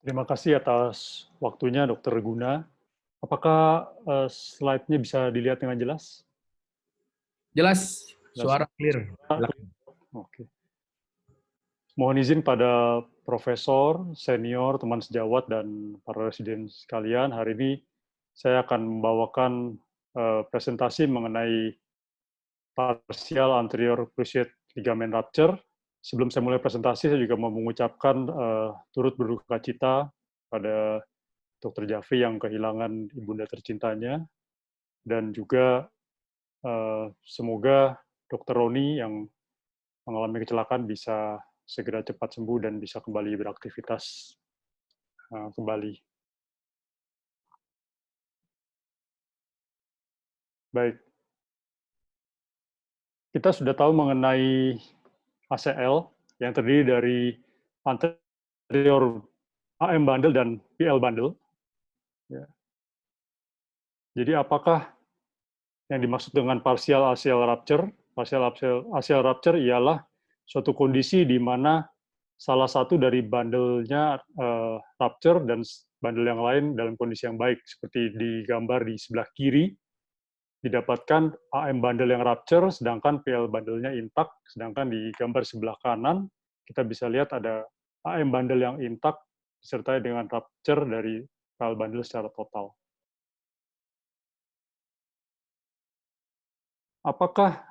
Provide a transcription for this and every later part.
Terima kasih atas waktunya, Dokter Guna. Apakah slide-nya bisa dilihat dengan jelas? Jelas, Jelas ya? suara clear. Suara clear? Oke. Mohon izin pada profesor, senior, teman sejawat, dan para residen sekalian. Hari ini saya akan membawakan presentasi mengenai partial anterior cruciate ligament rupture. Sebelum saya mulai presentasi, saya juga mau mengucapkan turut berduka cita pada Dr. Jafri yang kehilangan ibunda tercintanya, dan juga semoga Dr. Roni yang mengalami kecelakaan bisa segera cepat sembuh dan bisa kembali beraktivitas kembali. Baik, kita sudah tahu mengenai ACL yang terdiri dari anterior AM bundle dan PL bundle. Ya. Jadi apakah yang dimaksud dengan partial ACL rupture? Partial ACL rupture ialah suatu kondisi di mana salah satu dari bundle-nya rupture dan bundle yang lain dalam kondisi yang baik. Seperti digambar di sebelah kiri, didapatkan AM bundle yang rupture, sedangkan PL bundle-nya intact. Sedangkan di gambar sebelah kanan, kita bisa lihat ada AM bundle yang intact disertai dengan rupture dari PL bundle secara total. Apakah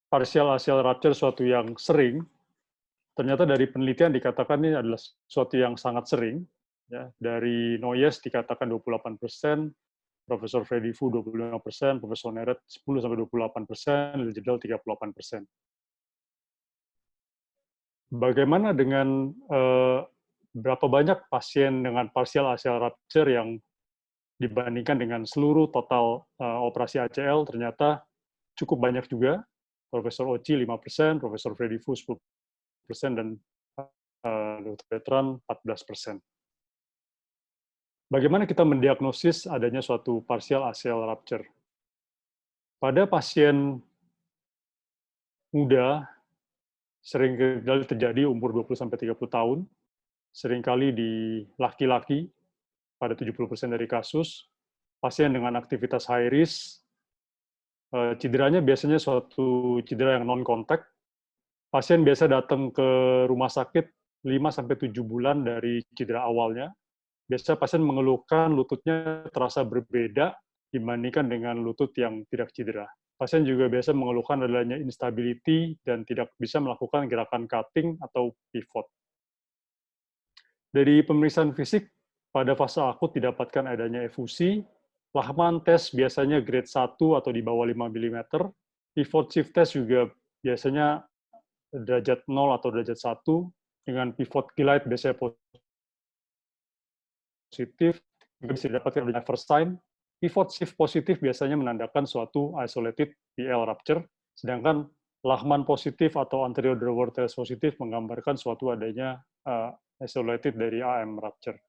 partial ACL rupture suatu yang sering? Ternyata dari penelitian dikatakan ini adalah suatu yang sangat sering. Ya, dari Noyes dikatakan 28%, Profesor Freddy Fu 25%, Profesor Neret 10-28%, Liljedal 38%. Bagaimana dengan berapa banyak pasien dengan partial ACL rupture yang dibandingkan dengan seluruh total operasi ACL? Ternyata cukup banyak juga. Profesor Oci 5%, Profesor Freddy Fu 10%, dan Dr. Betran 14%. Bagaimana kita mendiagnosis adanya suatu partial ACL rupture? Pada pasien muda, seringkali terjadi umur 20-30 tahun, seringkali di laki-laki pada 70% dari kasus, pasien dengan aktivitas high risk, cederanya biasanya suatu cedera yang non-kontak. Pasien biasa datang ke rumah sakit 5-7 bulan dari cedera awalnya. Biasa pasien mengeluhkan lututnya terasa berbeda dibandingkan dengan lutut yang tidak cedera. Pasien juga biasa mengeluhkan adanya instability dan tidak bisa melakukan gerakan cutting atau pivot. Dari pemeriksaan fisik, pada fase akut didapatkan adanya efusi, Lachman test biasanya grade 1 atau di bawah 5 mm, pivot shift test juga biasanya derajat 0 atau derajat 1, dengan pivot glide biasanya positif, juga bisa didapatkan adanya first sign. Pivot shift positif biasanya menandakan suatu isolated PL rupture, sedangkan Lachman positif atau anterior drawer test positif menggambarkan suatu adanya isolated dari AM rupture.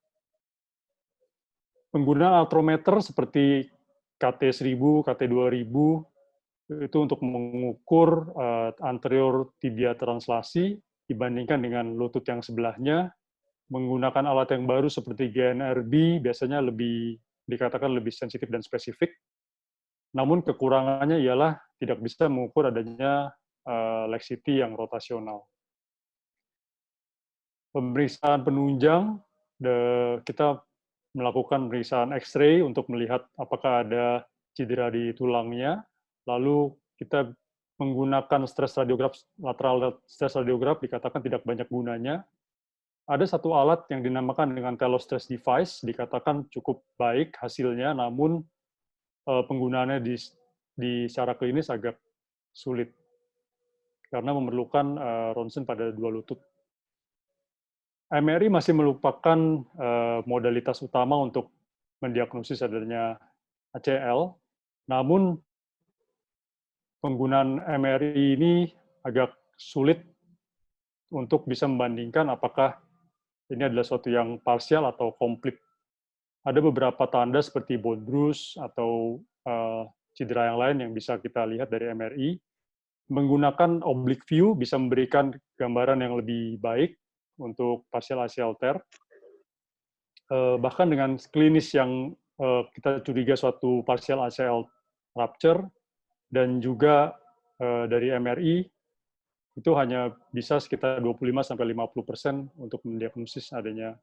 Penggunaan altrometer seperti KT1000, KT2000 itu untuk mengukur anterior tibia translasi dibandingkan dengan lutut yang sebelahnya. Menggunakan alat yang baru seperti GNRB biasanya lebih dikatakan lebih sensitif dan spesifik. Namun kekurangannya ialah tidak bisa mengukur adanya laxity yang rotasional. Pemeriksaan penunjang, kita melakukan pemeriksaan X-ray untuk melihat apakah ada cedera di tulangnya. Lalu kita menggunakan stress radiograf, lateral stress radiograf dikatakan tidak banyak gunanya. Ada satu alat yang dinamakan dengan telostress device, dikatakan cukup baik hasilnya, namun penggunaannya di secara klinis agak sulit karena memerlukan ronsen pada dua lutut. MRI masih merupakan modalitas utama untuk mendiagnosis adanya ACL, namun penggunaan MRI ini agak sulit untuk bisa membandingkan apakah ini adalah suatu yang parsial atau komplit. Ada beberapa tanda seperti bone bruise atau cedera yang lain yang bisa kita lihat dari MRI. Menggunakan oblique view bisa memberikan gambaran yang lebih baik untuk partial ACL tear. bahkan dengan klinis yang kita curiga suatu partial ACL rupture, dan juga dari MRI, itu hanya bisa sekitar 25-50% untuk mendiagnosis adanya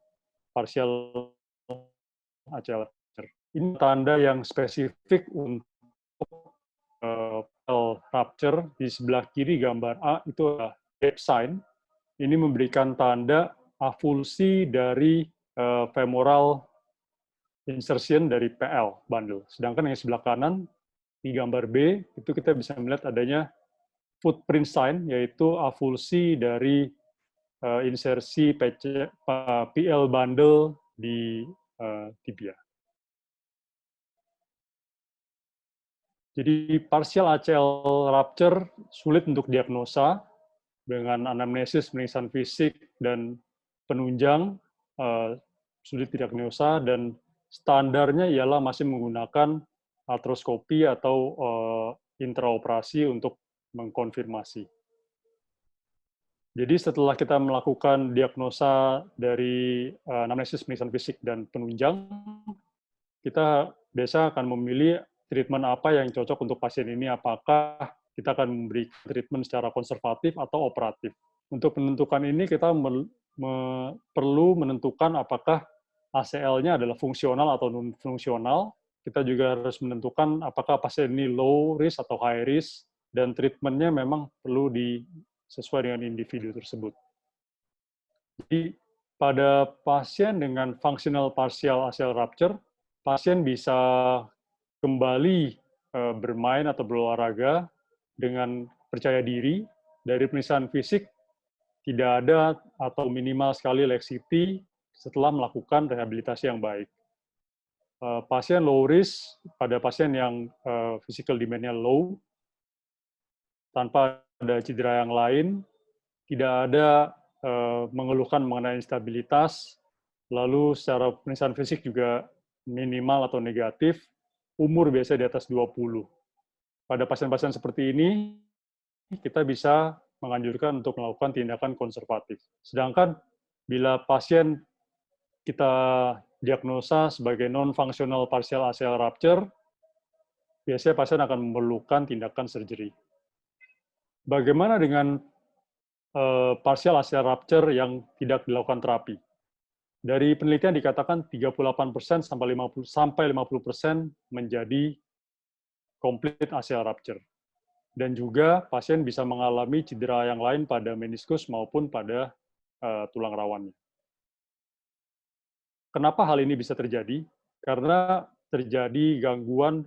partial ACL rupture. Ini tanda yang spesifik untuk rupture. Di sebelah kiri gambar A itu adalah gap sign. Ini memberikan tanda avulsi dari femoral insertion dari PL bundle. Sedangkan yang sebelah kanan di gambar B itu kita bisa melihat adanya footprint sign, yaitu avulsi dari insersi PL bundle di tibia. Jadi partial ACL rupture sulit untuk diagnosa dengan anamnesis, pemeriksaan fisik, dan penunjang sulit diagnosa, dan standarnya ialah masih menggunakan artroskopi atau intraoperasi untuk mengkonfirmasi. Jadi setelah kita melakukan diagnosa dari anamnesis, pemeriksaan fisik, dan penunjang, kita biasa akan memilih treatment apa yang cocok untuk pasien ini, apakah kita akan memberi treatment secara konservatif atau operatif. Untuk menentukan ini, kita perlu menentukan apakah ACL-nya adalah fungsional atau non-fungsional. Kita juga harus menentukan apakah pasien ini low risk atau high risk, dan treatment-nya memang perlu sesuai dengan individu tersebut. Jadi, pada pasien dengan functional partial ACL rupture, pasien bisa kembali bermain atau berolahraga dengan percaya diri. Dari pemeriksaan fisik, tidak ada atau minimal sekali leg CT setelah melakukan rehabilitasi yang baik. Pasien low risk, pada pasien yang physical demand-nya low, tanpa ada cedera yang lain, tidak ada mengeluhkan mengenai instabilitas, lalu secara pemeriksaan fisik juga minimal atau negatif, umur biasa di atas 20. Pada pasien-pasien seperti ini, kita bisa menganjurkan untuk melakukan tindakan konservatif. Sedangkan bila pasien kita diagnosa sebagai non-functional partial ACL rupture, biasanya pasien akan memerlukan tindakan surgery. Bagaimana dengan partial ACL rupture yang tidak dilakukan terapi? Dari penelitian dikatakan 38% sampai 50% menjadi complete ACL rupture. Dan juga pasien bisa mengalami cedera yang lain pada meniskus maupun pada tulang rawannya. Kenapa hal ini bisa terjadi? Karena terjadi gangguan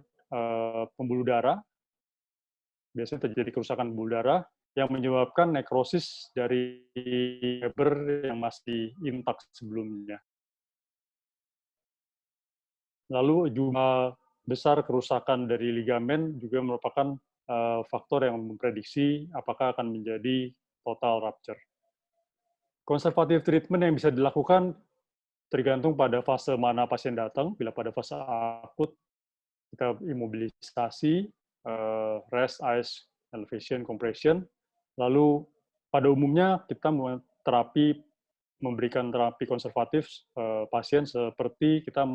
pembuluh darah, biasanya terjadi kerusakan pembuluh darah yang menyebabkan nekrosis dari fiber yang masih intak sebelumnya. Lalu jumlah besar kerusakan dari ligamen juga merupakan faktor yang memprediksi apakah akan menjadi total rupture. Konservatif treatment yang bisa dilakukan tergantung pada fase mana pasien datang. Bila pada fase akut, kita imobilisasi, rest, ice, elevation, compression. Lalu pada umumnya kita memberikan terapi konservatif pasien seperti kita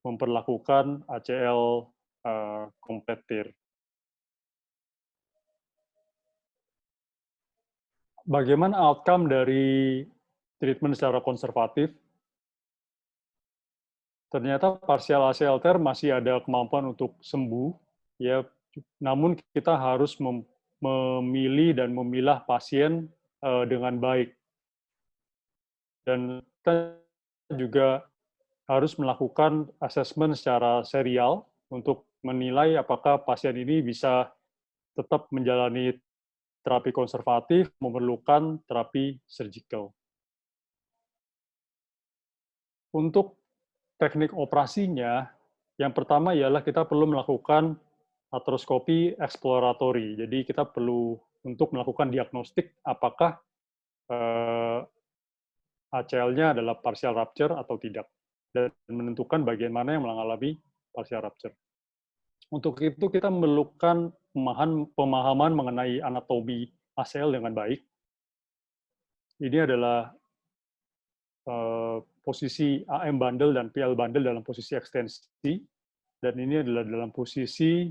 memperlakukan ACL complete tear. Bagaimana outcome dari treatment secara konservatif? Ternyata partial ACL tear masih ada kemampuan untuk sembuh, ya. Namun kita harus memilih dan memilah pasien dengan baik. Dan kita juga harus melakukan asesmen secara serial untuk menilai apakah pasien ini bisa tetap menjalani terapi konservatif, memerlukan terapi surgical. Untuk teknik operasinya, yang pertama ialah kita perlu melakukan artroskopi eksploratory. Jadi kita perlu untuk melakukan diagnostik apakah ACL-nya adalah partial rupture atau tidak, dan menentukan bagian mana yang mengalami partial rupture. Untuk itu kita memerlukan pemahaman mengenai anatomi ACL dengan baik. Ini adalah posisi AM bundle dan PL bundle dalam posisi ekstensi, dan ini adalah dalam posisi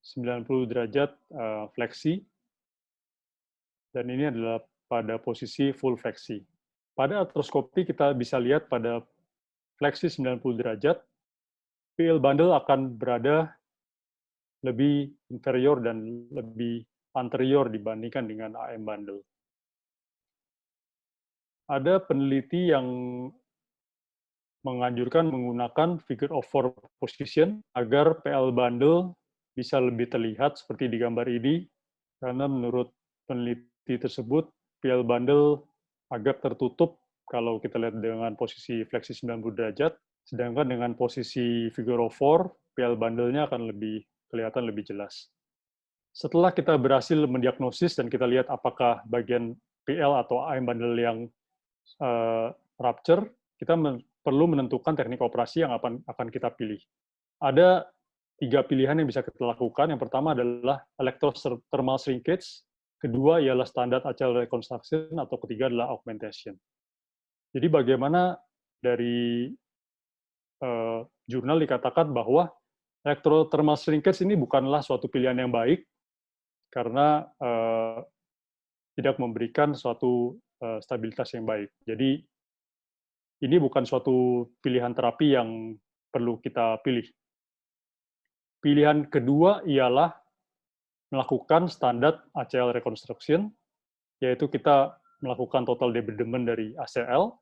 90 derajat fleksi, dan ini adalah pada posisi full fleksi. Pada artroskopi kita bisa lihat pada fleksi 90 derajat, PL bundle akan berada lebih inferior dan lebih anterior dibandingkan dengan AM bundle. Ada peneliti yang menganjurkan menggunakan figure of four position agar PL bundle bisa lebih terlihat seperti di gambar ini, karena menurut peneliti tersebut, PL bundle agak tertutup kalau kita lihat dengan posisi fleksi 90 derajat, sedangkan dengan posisi figure of four, PL bundle-nya akan lebih kelihatan lebih jelas. Setelah kita berhasil mendiagnosis dan kita lihat apakah bagian PL atau AM bundle yang rupture, kita perlu menentukan teknik operasi yang akan kita pilih. Ada 3 pilihan yang bisa kita lakukan. Yang pertama adalah electrothermal shrinkage, kedua ialah standard ACL reconstruction, atau ketiga adalah augmentation. Jadi bagaimana dari jurnal dikatakan bahwa electrothermal shrinkage ini bukanlah suatu pilihan yang baik karena tidak memberikan suatu stabilitas yang baik. Jadi ini bukan suatu pilihan terapi yang perlu kita pilih. Pilihan kedua ialah melakukan standar ACL reconstruction, yaitu kita melakukan total debridement dari ACL,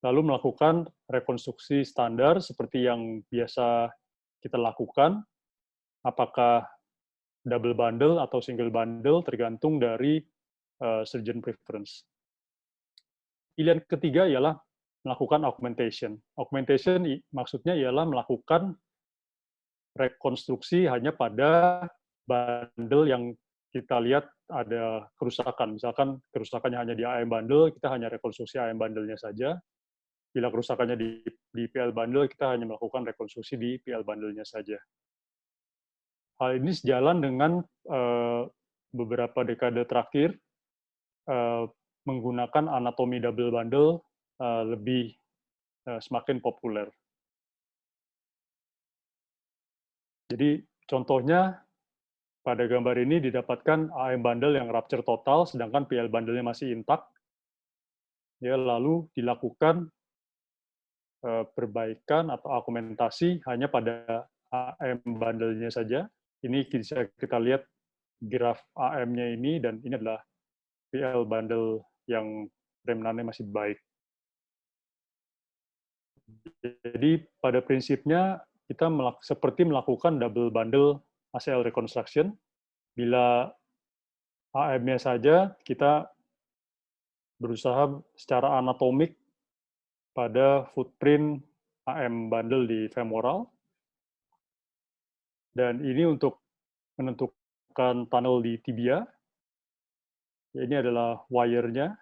lalu melakukan rekonstruksi standar seperti yang biasa kita lakukan, apakah double bundle atau single bundle tergantung dari surgeon preference. Pilihan ketiga ialah melakukan augmentation. Augmentation maksudnya ialah melakukan rekonstruksi hanya pada bundle yang kita lihat ada kerusakan. Misalkan kerusakannya hanya di AM bundle, kita hanya rekonstruksi AM bundle-nya saja. Bila kerusakannya di PL bundle, kita hanya melakukan rekonstruksi di PL bundle-nya saja. Hal ini sejalan dengan beberapa dekade terakhir menggunakan anatomi double bundle lebih semakin populer. Jadi contohnya pada gambar ini didapatkan AM bundle yang rupture total, sedangkan PL bundle-nya masih intact. Ya, lalu dilakukan perbaikan atau augmentasi hanya pada AM bundle-nya saja. Ini bisa kita lihat graf AM-nya ini, dan ini adalah PL bundle yang remnantnya masih baik. Jadi pada prinsipnya kita seperti melakukan double bundle ACL reconstruction. Bila AM-nya saja kita berusaha secara anatomik pada footprint AM bundle di femoral, dan ini untuk menentukan tunnel di tibia. Ini adalah wire-nya,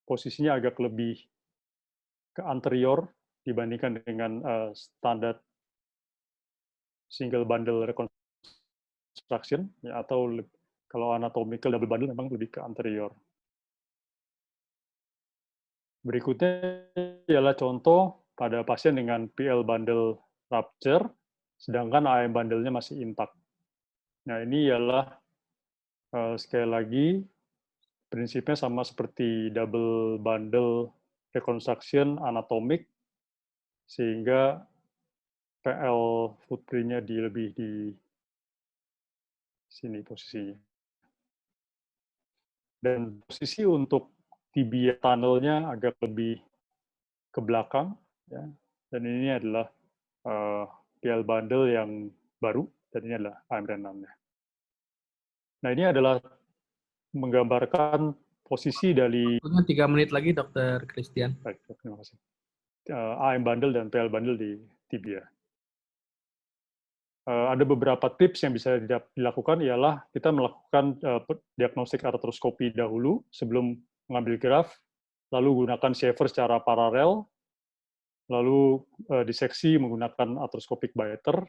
posisinya agak lebih ke anterior dibandingkan dengan standar single bundle reconstruction, ya, atau kalau anatomical double bundle memang lebih ke anterior. Berikutnya ialah contoh pada pasien dengan PL bundle rupture, sedangkan AM bundle-nya masih intact. Nah, ini ialah sekali lagi prinsipnya sama seperti double bundle reconstruction anatomik, sehingga PL footprint-nya lebih di sini posisinya. Dan posisi untuk tibia tunnel-nya agak lebih ke belakang, ya. Dan ini adalah PL bundle yang baru, dan ini adalah AM remnant-nya. Nah, ini adalah menggambarkan posisi dari 3 menit lagi, Dr. Christian. baik, terima kasih. AM bundle dan PL bundle di tibia. Ada beberapa tips yang bisa dilakukan, ialah kita melakukan diagnostik artroskopi dahulu sebelum mengambil graf, lalu gunakan shaver secara paralel, lalu diseksi menggunakan arthroskopic biter,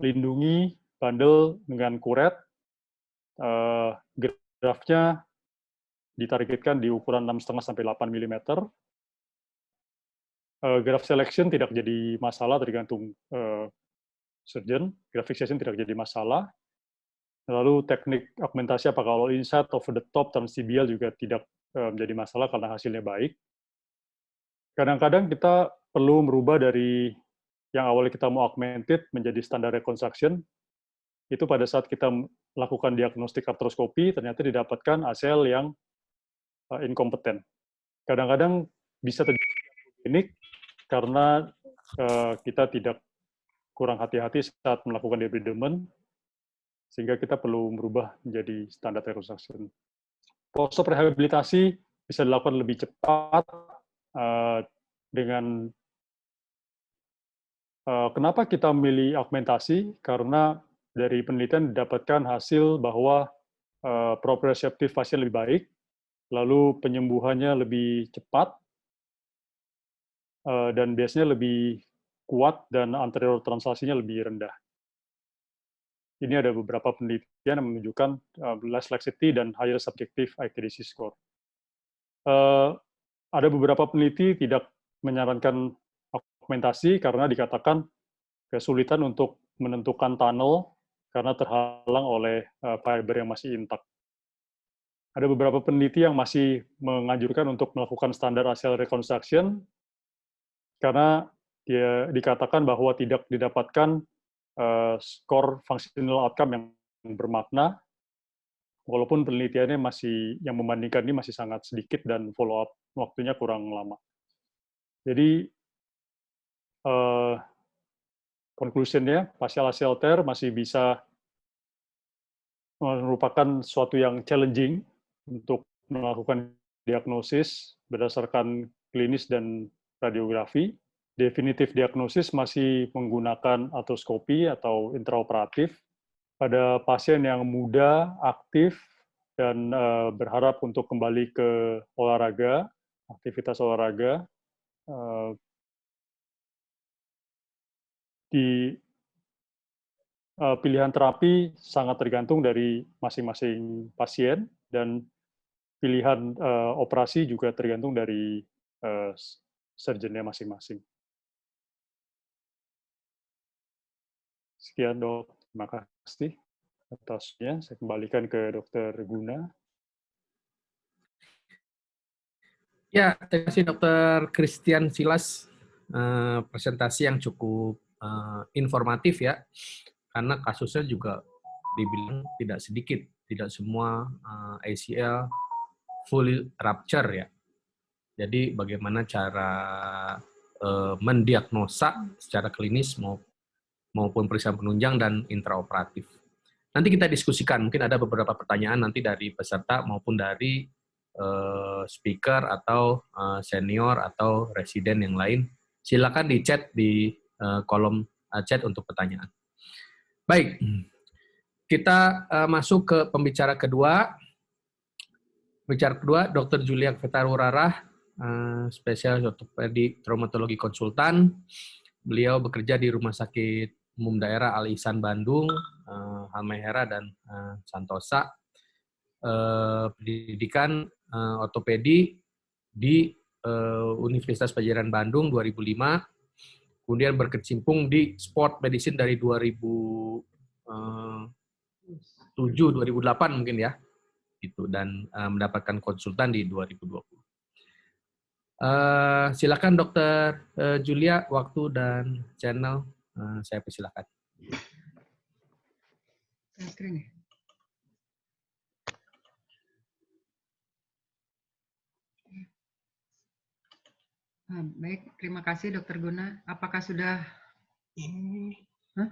lindungi bundle dengan kuret, grafnya ditargetkan di ukuran 6,5 sampai 8 mm, graft selection tidak jadi masalah tergantung surgeon, graft fixation tidak jadi masalah. Lalu teknik augmentasi apakah all inside, over the top, transtibial juga tidak menjadi masalah karena hasilnya baik. Kadang-kadang kita perlu merubah dari yang awalnya kita mau augmented menjadi standar reconstruction. Itu pada saat kita melakukan diagnostik artroskopi, ternyata didapatkan ACL yang inkompeten. Kadang-kadang bisa terjadi klinik karena kita tidak kurang hati-hati saat melakukan debridement, sehingga kita perlu merubah menjadi standar reconstruction. Post-op rehabilitasi bisa dilakukan lebih cepat dengan kenapa kita memilih augmentasi? Karena dari penelitian didapatkan hasil bahwa proprioceptif pasien lebih baik, lalu penyembuhannya lebih cepat, dan biasanya lebih kuat dan anterior translasinya lebih rendah. Ini ada beberapa penelitian yang menunjukkan less laxity dan higher subjective IKDC score. Ada beberapa peneliti tidak menyarankan augmentasi karena dikatakan kesulitan untuk menentukan tunnel karena terhalang oleh fiber yang masih intak. Ada beberapa peneliti yang masih menganjurkan untuk melakukan standar ACL reconstruction karena dia dikatakan bahwa tidak didapatkan skor functional outcome yang bermakna, walaupun penelitiannya yang membandingkan ini masih sangat sedikit dan follow up waktunya kurang lama. Jadi conclusion-nya, partial ACL tear masih bisa merupakan suatu yang challenging untuk melakukan diagnosis berdasarkan klinis dan radiografi. Definitif diagnosis masih menggunakan artroskopi atau intraoperatif. Pada pasien yang muda, aktif, dan berharap untuk kembali ke olahraga, aktivitas olahraga, di pilihan terapi sangat tergantung dari masing-masing pasien, dan pilihan operasi juga tergantung dari surgeon-nya masing-masing. Sekian dok, terima kasih atasnya. Saya kembalikan ke Dr. Guna. Ya, terima kasih Dr. Christian Silas. Presentasi yang cukup informatif ya, karena kasusnya juga dibilang tidak sedikit, tidak semua ACL full rupture ya. Jadi bagaimana cara mendiagnosa secara klinis maupun periksaan penunjang dan intraoperatif. Nanti kita diskusikan, mungkin ada beberapa pertanyaan nanti dari peserta maupun dari speaker atau senior atau residen yang lain. Silakan di chat di kolom chat untuk pertanyaan. Baik, kita masuk ke pembicara kedua. Pembicara kedua, Dr. Julia Vetarurarah, spesialis ortopedi traumatologi konsultan. Beliau bekerja di Rumah Sakit Umum Daerah Al Ihsan Bandung, Halmahera dan Santosa. Pendidikan ortopedi di Universitas Padjadjaran Bandung 2005. Kemudian berkecimpung di sport medicine dari 2007-2008 mungkin ya. Gitu, dan mendapatkan konsultan di 2020. Silakan Dr. Julia, waktu dan channel saya persilakan. Screen ya? Baik, terima kasih Dr. Guna. Apakah sudah ini? Hah?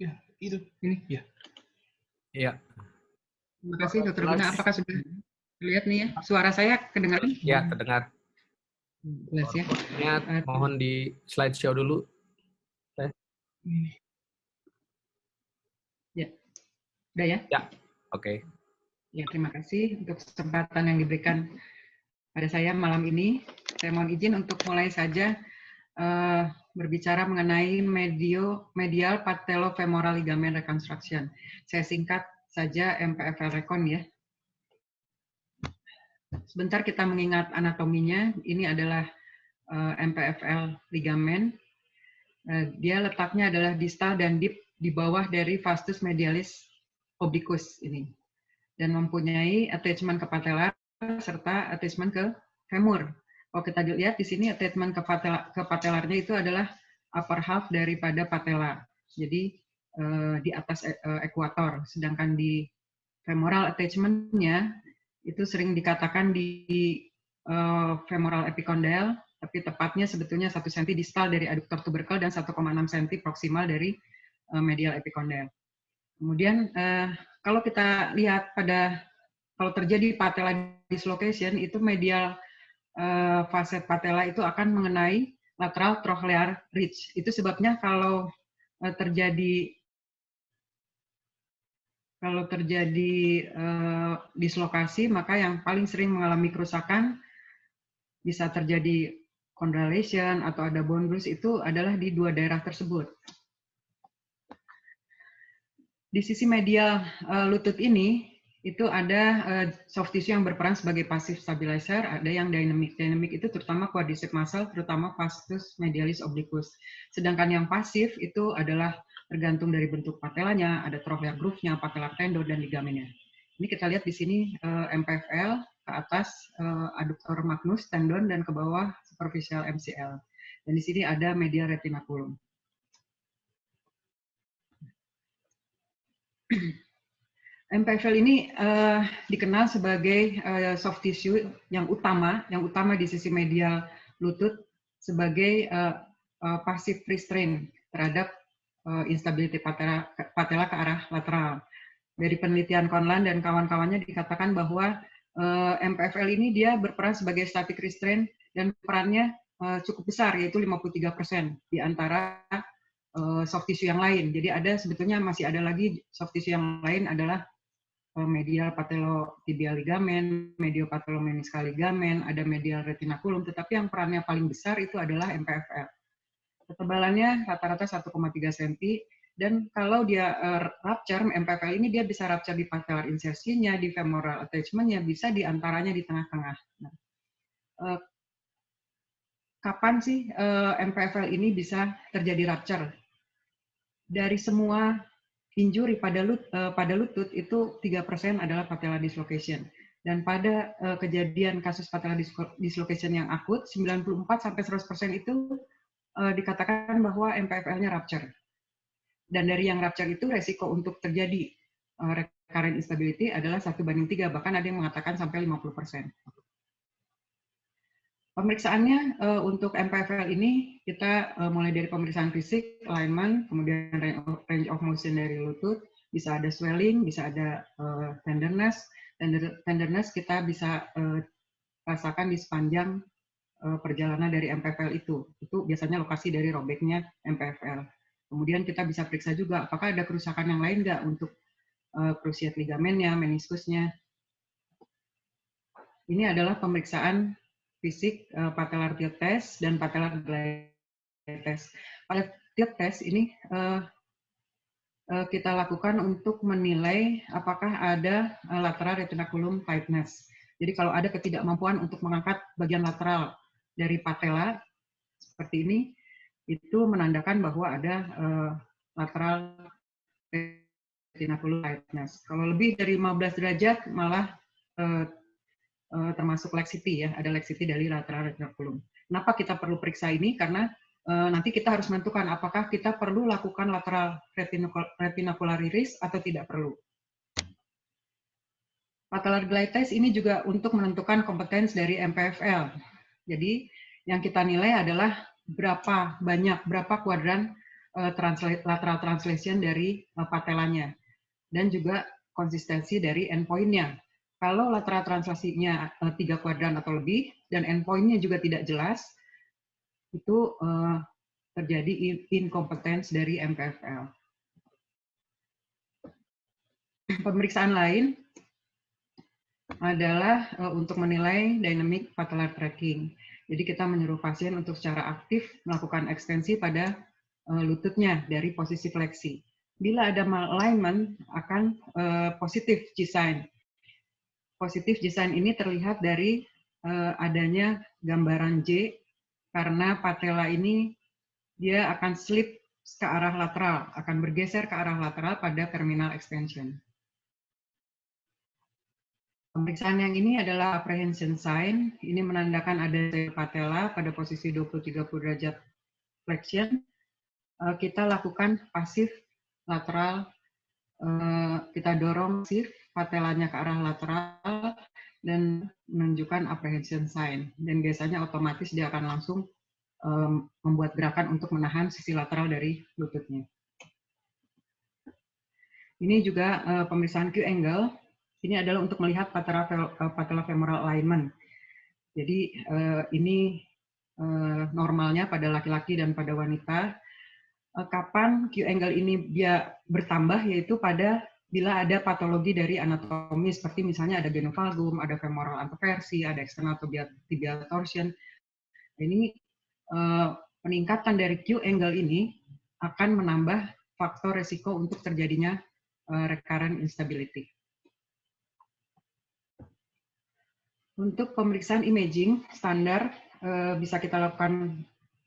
Ya, itu. Ini? Ya. Iya. Terima kasih Dr. Guna. Apakah sudah lihat nih ya? Suara saya kedengaran? Ya, terdengar. Jelas ya. Mohon di slideshow dulu. Ya. Udah ya? Ya, oke. Ya, terima kasih untuk kesempatan yang diberikan pada saya malam ini. Saya mohon izin untuk mulai saja berbicara mengenai medial patellofemoral ligament reconstruction. Saya singkat saja MPFL Recon ya. Sebentar kita mengingat anatominya. Ini adalah MPFL ligamen. Dia letaknya adalah distal dan deep di bawah dari vastus medialis obliquus ini, dan mempunyai attachment ke patella serta attachment ke femur. Kalau kita lihat di sini attachment ke patellarnya itu adalah upper half daripada patella, jadi di atas ekuator, sedangkan di femoral attachment-nya itu sering dikatakan di femoral epicondyle, tapi tepatnya sebetulnya 1 cm distal dari adductor tubercle dan 1,6 cm proksimal dari medial epicondyle. Kemudian kalau kita lihat kalau terjadi patella dislocation, itu medial facet patella itu akan mengenai lateral trochlear ridge. Itu sebabnya kalau terjadi dislokasi, maka yang paling sering mengalami kerusakan bisa terjadi chondral lesion atau ada bone bruise, itu adalah di dua daerah tersebut. Di sisi medial lutut ini, itu ada soft tissue yang berperan sebagai passive stabilizer, ada yang dynamic. Dynamic itu terutama quadriceps muscle, terutama vastus medialis obliquus. Sedangkan yang pasif itu adalah tergantung dari bentuk patelanya, ada trochlear groove-nya, patellar tendon, dan ligamennya. Ini kita lihat di sini MPFL, ke atas adductor magnus, tendon, dan ke bawah superficial MCL. Dan di sini ada medial retinaculum. MPFL ini dikenal sebagai soft tissue yang utama di sisi medial lutut sebagai passive restraint terhadap instability patella ke arah lateral. Dari penelitian Conlan dan kawan-kawannya dikatakan bahwa MPFL ini dia berperan sebagai static restraint dan perannya cukup besar, yaitu 53% di antara soft tissue yang lain. Jadi sebetulnya masih ada lagi soft tissue yang lain adalah medial patellotibial ligamen, medial patellomeniskal ligamen, ada medial retinaculum, tetapi yang perannya paling besar itu adalah MPFL. Ketebalannya rata-rata 1,3 cm, dan kalau dia rupture, MPFL ini dia bisa rupture di patellar insersinya, di femoral attachment-nya, bisa di antaranya di tengah-tengah. Nah, kapan sih MPFL ini bisa terjadi rupture? Dari semua injury pada lutut itu 3% adalah patella dislocation. Dan pada kejadian kasus patella dislocation yang akut, 94-100% itu dikatakan bahwa MPFL-nya rupture. Dan dari yang rupture itu resiko untuk terjadi recurrent instability adalah 1:3, bahkan ada yang mengatakan sampai 50%. Pemeriksaannya untuk MPFL ini kita mulai dari pemeriksaan fisik, alignment, kemudian range of motion dari lutut, bisa ada swelling, bisa ada tenderness. Tenderness kita bisa rasakan di sepanjang perjalanan dari MPFL itu. Itu biasanya lokasi dari robeknya MPFL. Kemudian kita bisa periksa juga apakah ada kerusakan yang lain nggak untuk cruciate ligamennya, meniskusnya. Ini adalah pemeriksaan fisik patellar tilt test dan patellar glide test. Patellar tilt test ini kita lakukan untuk menilai apakah ada lateral retinaculum tightness. Jadi kalau ada ketidakmampuan untuk mengangkat bagian lateral dari patella seperti ini, itu menandakan bahwa ada lateral retinaculum tightness. Kalau lebih dari 15 derajat malah termasuk laxity, ya, ada laxity dari lateral retinaculum. Kenapa kita perlu periksa ini? Karena nanti kita harus menentukan apakah kita perlu lakukan lateral retinacular iris atau tidak perlu. Patellar glide test ini juga untuk menentukan kompetensi dari MPFL. Jadi yang kita nilai adalah berapa kuadran lateral translation dari patelanya, dan juga konsistensi dari endpoint-nya. Kalau lateral translasinya 3 kuadran atau lebih dan endpoint-nya juga tidak jelas, itu terjadi inkompetensi dari MPFL. Pemeriksaan lain adalah untuk menilai dynamic patellar tracking. Jadi kita menyuruh pasien untuk secara aktif melakukan ekstensi pada lututnya dari posisi fleksi. Bila ada malalignment akan positif G-sign. Positif G-sign ini terlihat dari adanya gambaran J karena patella ini dia akan slip ke arah lateral, akan bergeser ke arah lateral pada terminal extension. Pemeriksaan yang ini adalah apprehension sign. Ini menandakan ada patella pada posisi 20-30 derajat flexion. Kita lakukan pasif lateral, kita dorong pasif patellanya ke arah lateral dan menunjukkan apprehension sign. Dan biasanya otomatis dia akan langsung membuat gerakan untuk menahan sisi lateral dari lututnya. Ini juga pemeriksaan Q angle. Ini adalah untuk melihat patellofemoral alignment. Jadi ini normalnya pada laki-laki dan pada wanita. Kapan Q angle ini dia bertambah, yaitu pada bila ada patologi dari anatomi seperti misalnya ada genovalgum, ada femoral anteversi, ada external tibial torsion. Ini peningkatan dari Q angle ini akan menambah faktor resiko untuk terjadinya recurrent instability. Untuk pemeriksaan imaging standar bisa kita lakukan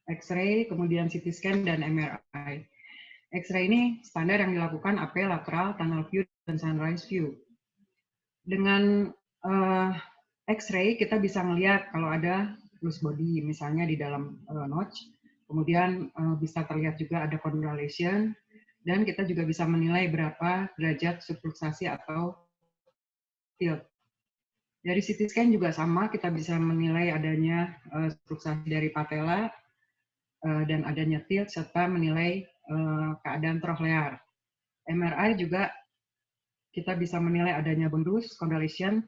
X-ray, kemudian CT scan dan MRI. X-ray ini standar yang dilakukan AP, lateral, tunnel view, dan sunrise view. Dengan X-ray kita bisa melihat kalau ada loose body, misalnya di dalam notch, kemudian bisa terlihat juga ada condylation, dan kita juga bisa menilai berapa derajat subluxasi atau tilt. Dari CT scan juga sama, kita bisa menilai adanya subluxasi dari patella dan adanya tilt, serta menilai keadaan trochlear. MRI juga kita bisa menilai adanya bone bruise, condylation,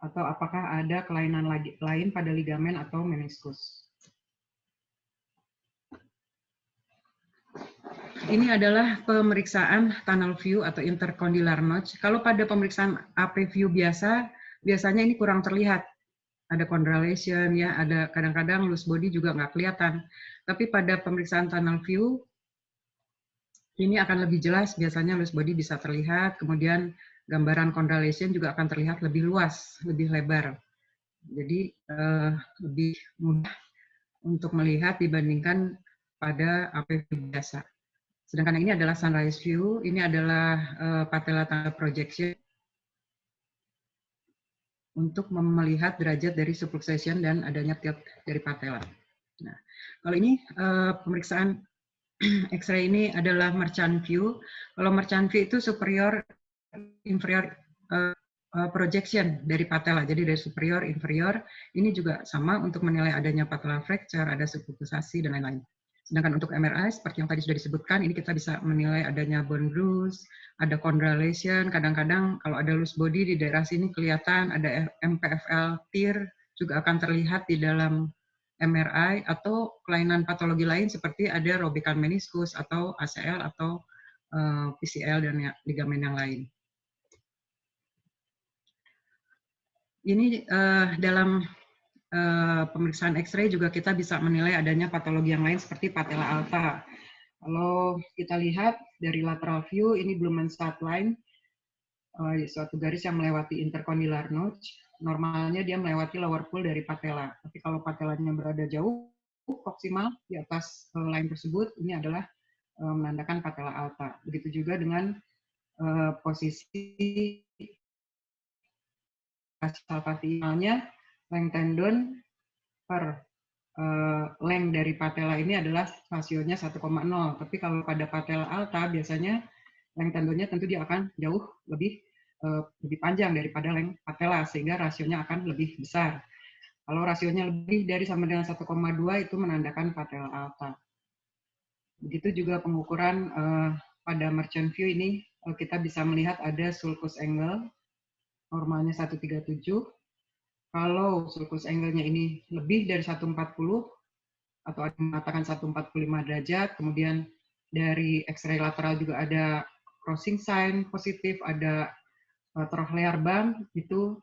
atau apakah ada kelainan lain pada ligamen atau meniskus. Ini adalah pemeriksaan tunnel view atau intercondylar notch. Kalau pada pemeriksaan AP view biasanya ini kurang terlihat. Ada condylation, ya, ada kadang-kadang loose body juga nggak kelihatan. Tapi pada pemeriksaan tunnel view, ini akan lebih jelas, biasanya loose body bisa terlihat, kemudian gambaran condylation juga akan terlihat lebih luas, lebih lebar. Jadi lebih mudah untuk melihat dibandingkan pada AP view biasa. Sedangkan ini adalah sunrise view, ini adalah patella tunnel projection untuk melihat derajat dari subluxation dan adanya tilt dari patella. Nah, kalau ini pemeriksaan X-ray ini adalah merchant view. Kalau merchant view itu superior inferior projection dari patella. Jadi dari superior inferior ini juga sama untuk menilai adanya patella fracture, ada subluxasi dan lain-lain. Sedangkan untuk MRI, seperti yang tadi sudah disebutkan, ini kita bisa menilai adanya bone bruise, ada condylation, kadang-kadang kalau ada loose body di daerah sini kelihatan, ada MPFL tear, juga akan terlihat di dalam MRI, atau kelainan patologi lain seperti ada robekan meniskus, atau ACL, atau PCL, dan ligamen yang lain. Ini dalam pemeriksaan X-ray juga kita bisa menilai adanya patologi yang lain seperti patella alta. Kalau kita lihat dari lateral view, ini Blumenstadt line, suatu garis yang melewati intercondylar notch. Normalnya dia melewati lower pool dari patella. Tapi kalau patellanya berada jauh, proksimal di atas line tersebut, ini adalah menandakan patella alta. Begitu juga dengan posisi salpatimalnya, length tendon per length dari patella ini adalah rasionya 1,0. Tapi kalau pada patella alta biasanya length tendonnya tentu dia akan jauh lebih panjang daripada length patella, sehingga rasionya akan lebih besar. Kalau rasionya lebih dari sama dengan 1,2 itu menandakan patella alta. Begitu juga pengukuran pada merchant view ini kita bisa melihat ada sulcus angle normalnya 137. Kalau sulcus angle-nya ini lebih dari 140 atau ada mengatakan 145 derajat, kemudian dari X-ray lateral juga ada crossing sign positif, ada trochlear bump, itu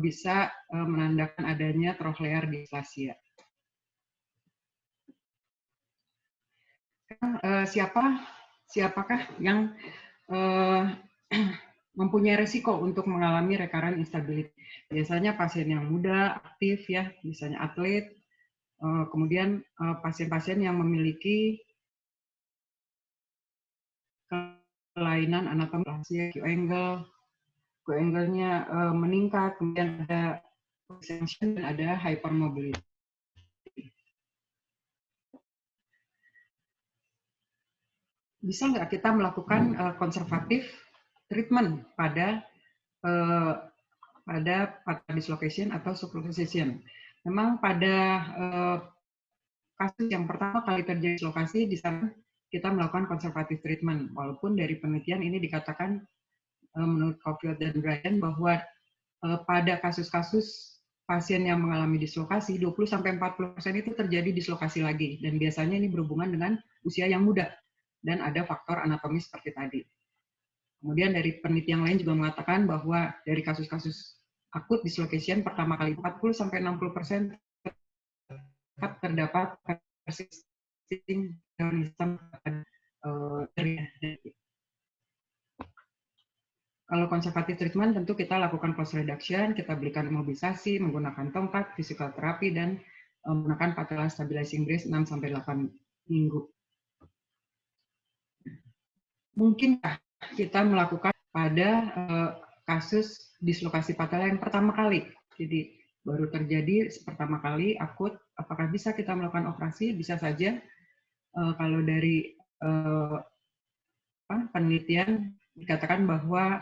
bisa menandakan adanya trochlear dysplasia. Siapakah yang mempunyai resiko untuk mengalami recurrent instability? Biasanya pasien yang muda, aktif, ya, misalnya atlet, Kemudian pasien-pasien yang memiliki kelainan anatomi Q-angle-nya meningkat, kemudian ada extension dan ada hypermobility. Bisa nggak kita melakukan konservatif treatment pada patella dislocation atau subluxation? Memang pada kasus yang pertama kali terjadi dislokasi, di sana kita melakukan konservatif treatment. Walaupun dari penelitian ini dikatakan menurut Caulfield dan Bryan bahwa pada kasus-kasus pasien yang mengalami dislokasi, 20-40% itu terjadi dislokasi lagi. Dan biasanya ini berhubungan dengan usia yang muda. Dan ada faktor anatomi seperti tadi. Kemudian dari penelitian lain juga mengatakan bahwa dari kasus-kasus akut dislocation pertama kali 40-60% terdapat persisting neuronism. Kalau konservatif treatment tentu kita lakukan cost reduction, kita berikan imobilisasi menggunakan tongkat, physical therapy, dan menggunakan patella stabilizing brace 6-8 minggu. Mungkinkah kita melakukan pada kasus dislokasi patella yang pertama kali? Jadi baru terjadi pertama kali akut, apakah bisa kita melakukan operasi? Bisa saja. Kalau dari penelitian dikatakan bahwa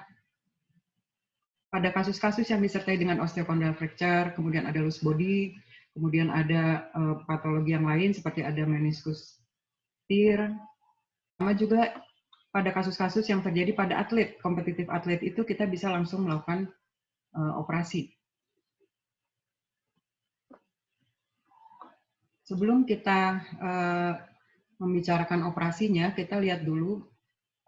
pada kasus-kasus yang disertai dengan osteochondral fracture, kemudian ada loose body, kemudian ada patologi yang lain seperti ada meniscus tear, sama juga pada kasus-kasus yang terjadi pada atlet, kompetitif atlet itu kita bisa langsung melakukan operasi. Sebelum kita membicarakan operasinya, kita lihat dulu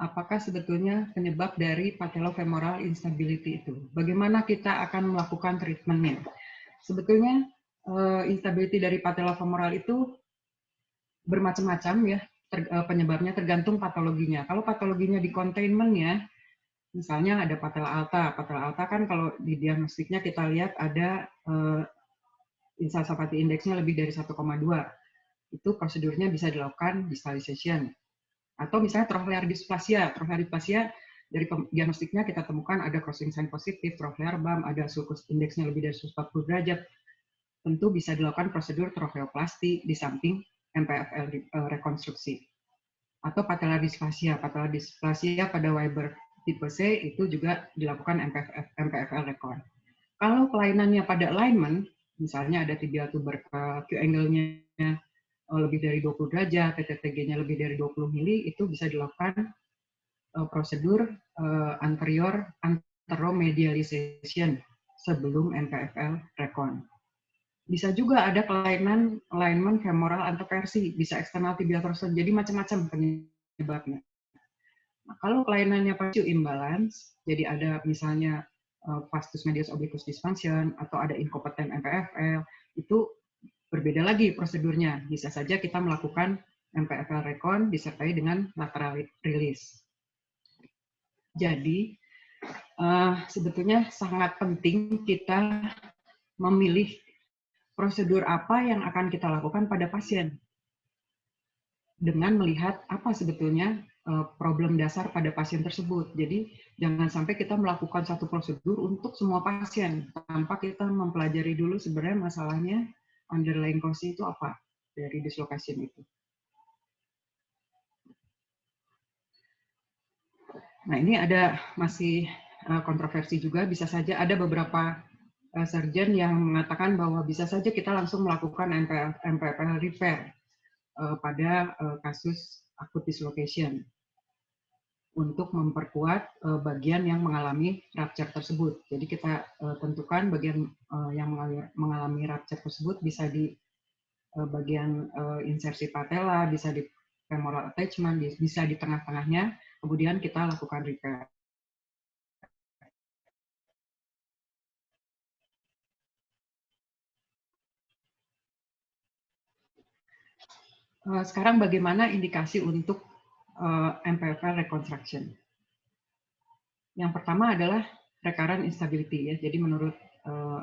apakah sebetulnya penyebab dari patellofemoral instability itu. Bagaimana kita akan melakukan treatmentnya. Sebetulnya instability dari patellofemoral itu bermacam-macam ya, penyebabnya tergantung patologinya. Kalau patologinya di containment-nya, misalnya ada patella alta. Patella alta kan kalau di diagnostiknya kita lihat ada Insal-Sapati indeksnya lebih dari 1,2. Itu prosedurnya bisa dilakukan distalization. Atau misalnya trochlear dysplasia. Trochlear dysplasia dari diagnostiknya kita temukan ada crossing sign positif, trochlear bump, ada sulcus indeksnya lebih dari 140 derajat. Tentu bisa dilakukan prosedur trocheoplasti di samping MPFL rekonstruksi. Atau patellar dysplasia. Patellar dysplasia pada Weber tipe C itu juga dilakukan MPFL recon. Kalau kelainannya pada alignment, misalnya ada tibial tuber Q-angle-nya lebih dari 20 derajat, TTTG-nya lebih dari 20 mili, itu bisa dilakukan prosedur anteromedialization sebelum MPFL recon. Bisa juga ada kelainan alignment femoral anteversi, bisa eksternal tibial torsion, jadi macam-macam penyebabnya. Nah, kalau kelainannya pada imbalance, jadi ada misalnya vastus medius obliquus dysfunction atau ada incompettent MPFL, itu berbeda lagi prosedurnya. Bisa saja kita melakukan MPFL recon disertai dengan lateral release. Jadi sebetulnya sangat penting kita memilih prosedur apa yang akan kita lakukan pada pasien dengan melihat apa sebetulnya problem dasar pada pasien tersebut. Jadi jangan sampai kita melakukan satu prosedur untuk semua pasien tanpa kita mempelajari dulu sebenarnya masalahnya underlying cause itu apa dari dislocation itu. Nah ini ada masih kontroversi juga, bisa saja ada beberapa surgeon yang mengatakan bahwa bisa saja kita langsung melakukan MPFL repair pada kasus akut dislocation untuk memperkuat bagian yang mengalami rupture tersebut. Jadi kita tentukan bagian yang mengalami rupture tersebut bisa di bagian insersi patella, bisa di femoral attachment, bisa di tengah-tengahnya, kemudian kita lakukan repair. Sekarang bagaimana indikasi untuk MPFL reconstruction? Yang pertama adalah recurrent instability ya. Jadi menurut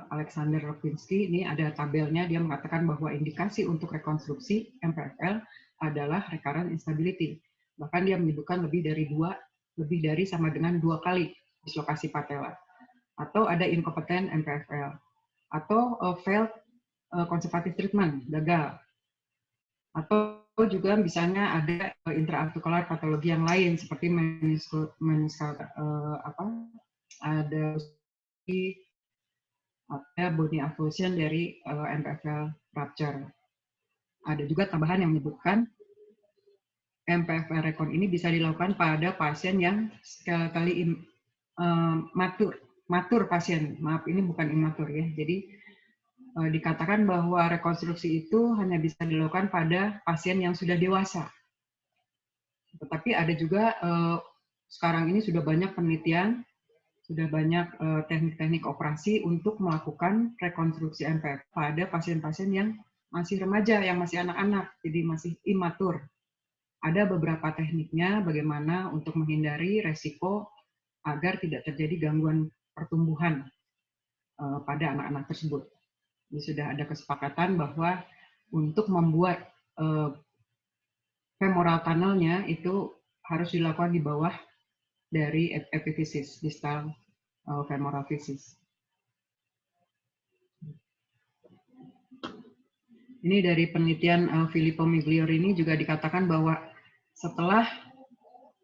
Alexander Rokwinsky. Ini ada tabelnya, dia mengatakan bahwa indikasi untuk rekonstruksi MPFL adalah recurrent instability. Bahkan dia menyebutkan lebih dari sama dengan 2 kali dislokasi patella. Atau ada incompetent MPFL. Atau failed conservative treatment, gagal. Atau juga misalnya ada intraarticular patologi yang lain seperti ada bony avulsion dari MPFL rupture. Ada juga tambahan yang menyebutkan MPFL recon ini bisa dilakukan pada pasien yang sekali matur pasien. Maaf, ini bukan imatur ya. Jadi dikatakan bahwa rekonstruksi itu hanya bisa dilakukan pada pasien yang sudah dewasa. Tetapi ada juga sekarang ini sudah banyak penelitian, sudah banyak teknik-teknik operasi untuk melakukan rekonstruksi MPF pada pasien-pasien yang masih remaja, yang masih anak-anak, jadi masih imatur. Ada beberapa tekniknya bagaimana untuk menghindari resiko agar tidak terjadi gangguan pertumbuhan pada anak-anak tersebut. Ini sudah ada kesepakatan bahwa untuk membuat femoral tunnel-nya itu harus dilakukan di bawah dari epiphysis, distal femoral physis. Ini dari penelitian Filippo Migliori ini juga dikatakan bahwa setelah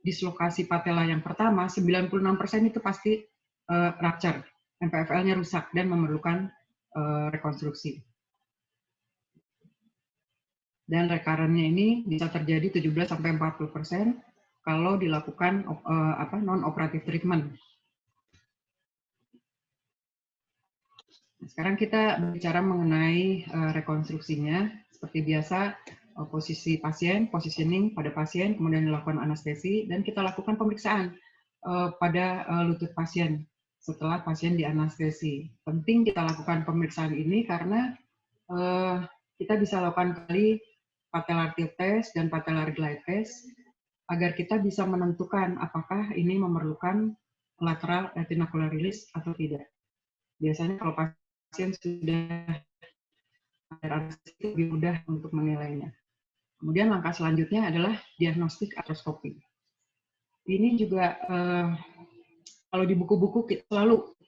dislokasi patella yang pertama, 96% itu pasti rupture, MPFL-nya rusak dan memerlukan rekonstruksi. Dan recurrent-nya ini bisa terjadi 17-40% kalau dilakukan non-operative treatment. Sekarang kita bicara mengenai rekonstruksinya. Seperti biasa, posisi pasien, positioning pada pasien, kemudian dilakukan anestesi, dan kita lakukan pemeriksaan pada lutut pasien setelah pasien dianestesi. Penting kita lakukan pemeriksaan ini karena kita bisa lakukan kali patellar tilt test dan patellar glide test agar kita bisa menentukan apakah ini memerlukan lateral retinacular release atau tidak. Biasanya kalau pasien sudah anestesi lebih mudah untuk menilainya. Kemudian langkah selanjutnya adalah diagnostik artroskopi. Ini juga kalau di buku-buku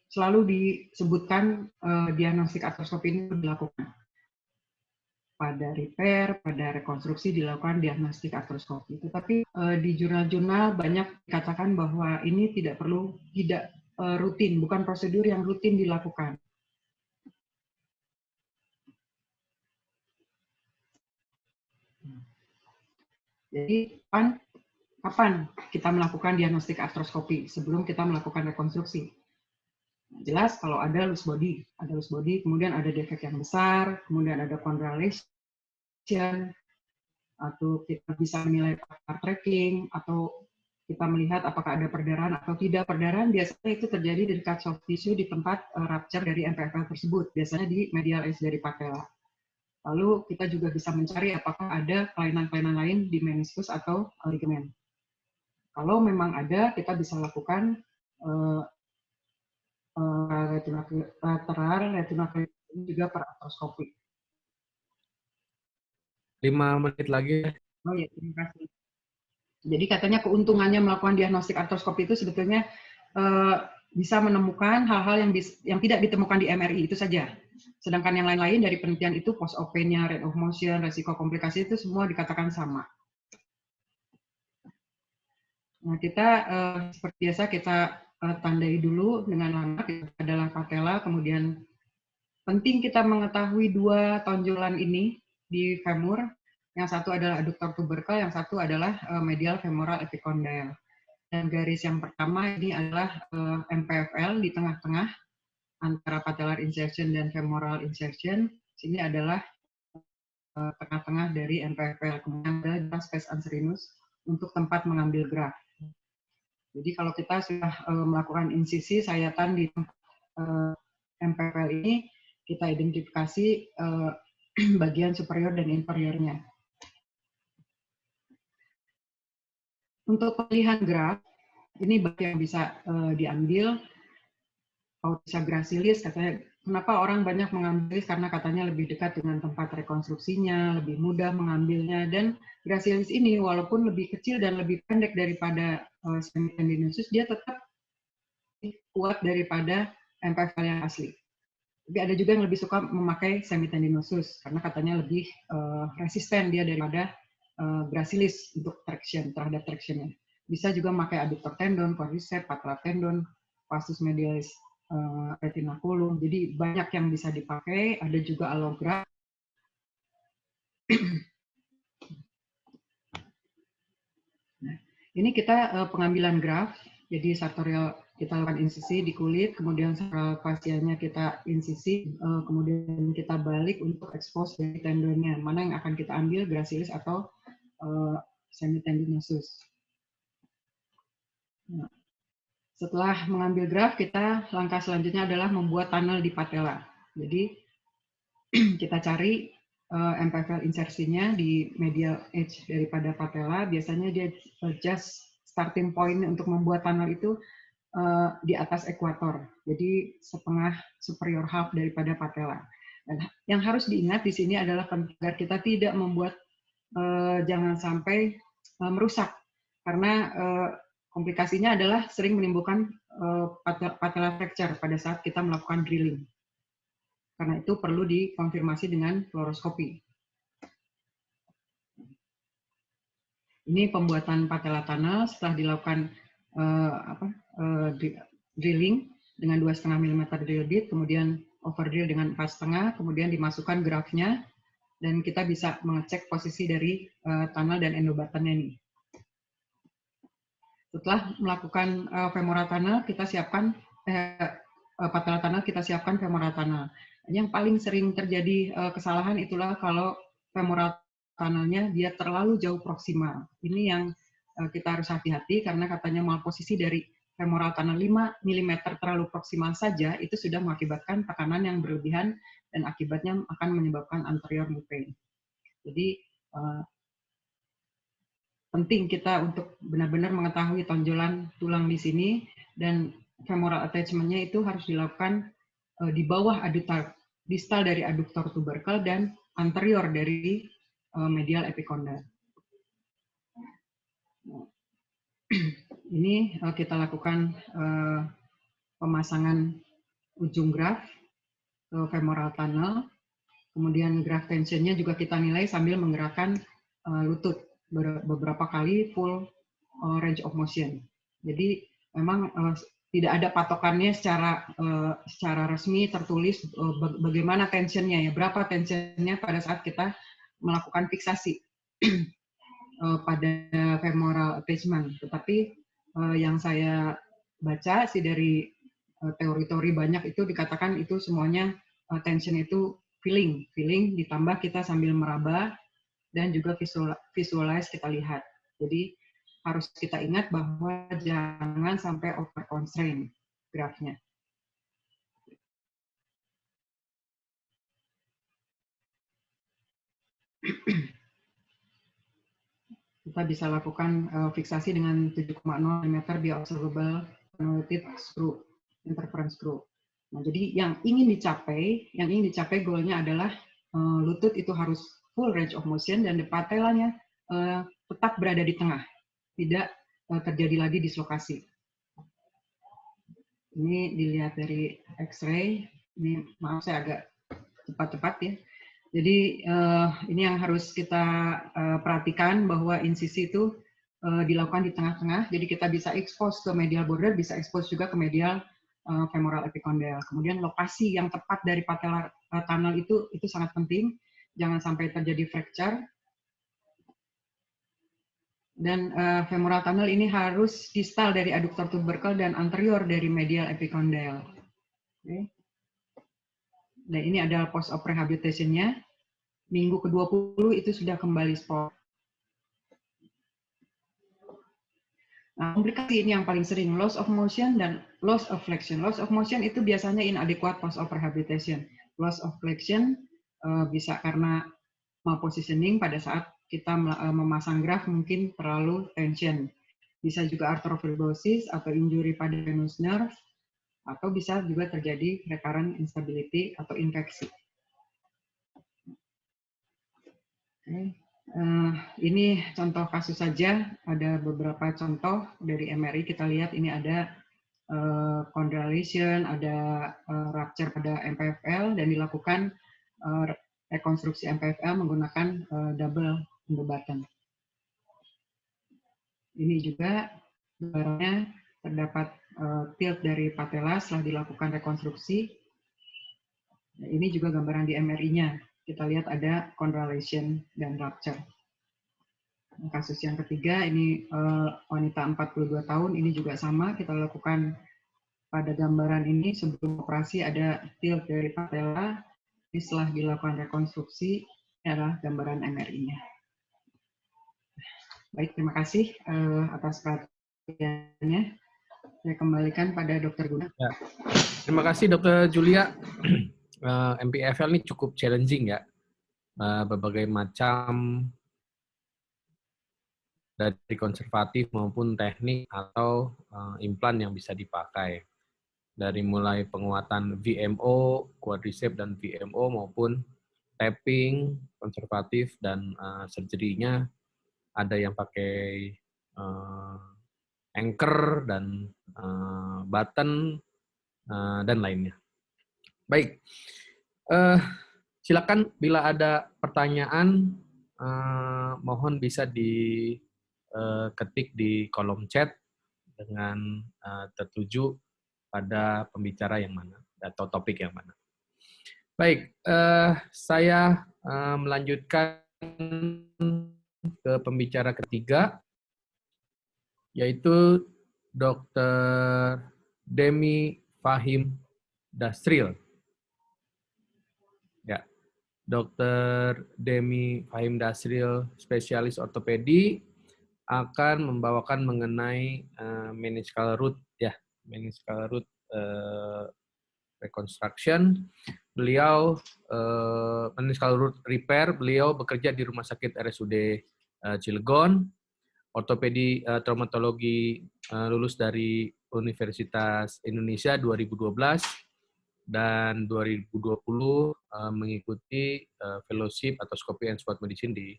selalu disebutkan diagnostik artroskopi ini dilakukan. Pada repair, pada rekonstruksi dilakukan diagnostik artroskopi. Tetapi di jurnal-jurnal banyak dikatakan bahwa ini tidak rutin, bukan prosedur yang rutin dilakukan. Jadi kapan kita melakukan diagnostik artroskopi sebelum kita melakukan rekonstruksi? Jelas kalau ada loose body, kemudian ada defek yang besar, kemudian ada chondral lesion, atau kita bisa menilai faktor tracking, atau kita melihat apakah ada perdarahan atau tidak. Perdarahan biasanya itu terjadi di dekat soft tissue di tempat rupture dari MPFL tersebut, biasanya di medial edge dari patella. Lalu kita juga bisa mencari apakah ada kelainan-kelainan lain di meniskus atau ligamen. Kalau memang ada, kita bisa lakukan lateral retinacular juga per artroskopi. 5 menit lagi. Oh ya, terima kasih. Jadi katanya keuntungannya melakukan diagnostik artroskopi itu sebetulnya bisa menemukan hal-hal yang tidak ditemukan di MRI itu saja. Sedangkan yang lain-lain dari penelitian itu post-op-nya, range of motion, resiko komplikasi itu semua dikatakan sama. Nah, kita seperti biasa kita tandai dulu dengan langkah adalah patella, kemudian penting kita mengetahui 2 tonjolan ini di femur. Yang satu adalah adductor tubercle, yang satu adalah medial femoral epicondyle. Dan garis yang pertama ini adalah MPFL di tengah-tengah antara patellar insertion dan femoral insertion. Sini adalah tengah-tengah dari MPFL. Kemudian ada space anserinus untuk tempat mengambil gerak. Jadi kalau kita sudah melakukan insisi sayatan di MPFL ini, kita identifikasi bagian superior dan inferiornya. Untuk pemilihan graf, ini bagian yang bisa diambil. Kalau bisa gracilis, katanya kenapa orang banyak mengambil karena katanya lebih dekat dengan tempat rekonstruksinya, lebih mudah mengambilnya, dan gracilis ini walaupun lebih kecil dan lebih pendek daripada semitendinosus, dia tetap kuat daripada MPFL yang asli. Tapi ada juga yang lebih suka memakai semitendinosus karena katanya lebih resisten dia daripada gracilis untuk traction, terhadap tractionnya. Bisa juga memakai adductor tendon, quadriceps, patellar tendon, vastus medialis retinaculum. Jadi banyak yang bisa dipakai. Ada juga allograft. Nah, ini kita pengambilan graft. Jadi sartorial kita lakukan insisi di kulit, kemudian fasianya kita insisi, kemudian kita balik untuk expose dari tendonnya. Mana yang akan kita ambil, gracilis atau semitendinosus. Nah, setelah mengambil graft, kita langkah selanjutnya adalah membuat tunnel di patella. Jadi kita cari MPFL insersinya di medial edge daripada patella. Biasanya dia just starting point untuk membuat tunnel itu di atas ekuator. Jadi setengah superior half daripada patella. Dan yang harus diingat di sini adalah agar kita tidak membuat jangan sampai merusak, karena komplikasinya adalah sering menimbulkan patella fracture pada saat kita melakukan drilling. Karena itu perlu dikonfirmasi dengan fluoroskopi. Ini pembuatan patella tunnel setelah dilakukan drilling dengan 2,5 mm drill bit, kemudian overdrill dengan 4,5, kemudian dimasukkan graftnya, dan kita bisa mengecek posisi dari tunnel dan endobatannya ini. Setelah melakukan femoral tunnel, kita siapkan patella tunnel, kita siapkan femoral tunnel. Yang paling sering terjadi kesalahan itulah kalau femoral tunnelnya dia terlalu jauh proksimal. Ini yang kita harus hati-hati karena katanya malposisi dari femoral tunnel 5 mm terlalu proksimal saja itu sudah mengakibatkan tekanan yang berlebihan dan akibatnya akan menyebabkan anterior knee pain. Jadi penting kita untuk benar-benar mengetahui tonjolan tulang di sini, dan femoral attachment-nya itu harus dilakukan di bawah adductor, distal dari adductor tubercle dan anterior dari medial epicondyle. Ini kita lakukan pemasangan ujung graft ke femoral tunnel, kemudian graft tensionnya juga kita nilai sambil menggerakkan lutut beberapa kali full range of motion. Jadi memang tidak ada patokannya secara resmi tertulis bagaimana tensionnya ya, berapa tensionnya pada saat kita melakukan fiksasi pada femoral attachment. Tetapi yang saya baca sih dari teori-teori banyak itu dikatakan itu semuanya tension itu feeling ditambah kita sambil meraba dan juga visualize kita lihat. Jadi harus kita ingat bahwa jangan sampai over constraint graphnya. Kita bisa lakukan fiksasi dengan 7,0 mm di observable cannulated screw, interference screw. Nah, jadi yang ingin dicapai goalnya adalah lutut itu harus full range of motion dan patellanya tetap berada di tengah, tidak terjadi lagi dislokasi. Ini dilihat dari X-ray. Ini maaf saya agak cepat-cepat ya. Jadi ini yang harus kita perhatikan bahwa insisi itu dilakukan di tengah-tengah. Jadi kita bisa expose ke medial border, bisa expose juga ke medial femoral epicondyle. Kemudian lokasi yang tepat dari patellar tunnel itu sangat penting. Jangan sampai terjadi fracture. Dan femoral tunnel ini harus distal dari adductor tubercle dan anterior dari medial epicondyle. Okay. Dan ini adalah post-op rehabilitation-nya. Minggu ke-20 itu sudah kembali sport. Nah, komplikasi ini yang paling sering, loss of motion dan loss of flexion. Loss of motion itu biasanya inadequate post-op rehabilitation. Loss of flexion bisa karena malpositioning pada saat kita memasang graft mungkin terlalu tension. Bisa juga arthrofibrosis atau injury pada venous nerve, atau bisa juga terjadi recurrent instability atau infeksi. Oke. Ini contoh kasus saja, ada beberapa contoh dari MRI, kita lihat ini ada chondral lesion, ada rupture pada MPFL, dan dilakukan rekonstruksi MPFL menggunakan double in the button. Ini juga gambarnya terdapat tilt dari patella setelah dilakukan rekonstruksi. Nah, ini juga gambaran di MRI-nya. Kita lihat ada chondral lesion dan rupture. Kasus yang ketiga, ini wanita 42 tahun, ini juga sama, kita lakukan pada gambaran ini sebelum operasi ada tilt dari patella, ini setelah dilakukan rekonstruksi, ini adalah gambaran MRI-nya. Baik, terima kasih atas perhatiannya. Saya kembalikan pada Dr. Guna. Ya. Terima kasih Dr. Julia. MPFL ini cukup challenging ya. Berbagai macam dari konservatif maupun teknik atau implan yang bisa dipakai. Dari mulai penguatan VMO, quadriceps dan VMO maupun tapping, konservatif dan surgery-nya ada yang pakai anchor dan button dan lainnya. Baik, silakan bila ada pertanyaan mohon bisa diketik di kolom chat dengan tertuju pada pembicara yang mana atau topik yang mana. Baik, saya melanjutkan ke pembicara ketiga, yaitu Dr. Demi Fahim Dasril. Ya, Dr. Demi Fahim Dasril, spesialis ortopedi, akan membawakan mengenai meniscal root, ya, meniscal root reconstruction. Beliau meniscal root repair. Beliau bekerja di Rumah Sakit RSUD Cilegon. Ortopedi traumatologi, lulus dari Universitas Indonesia 2012 dan 2020 mengikuti fellowship atau Scopy and Sport Medicine di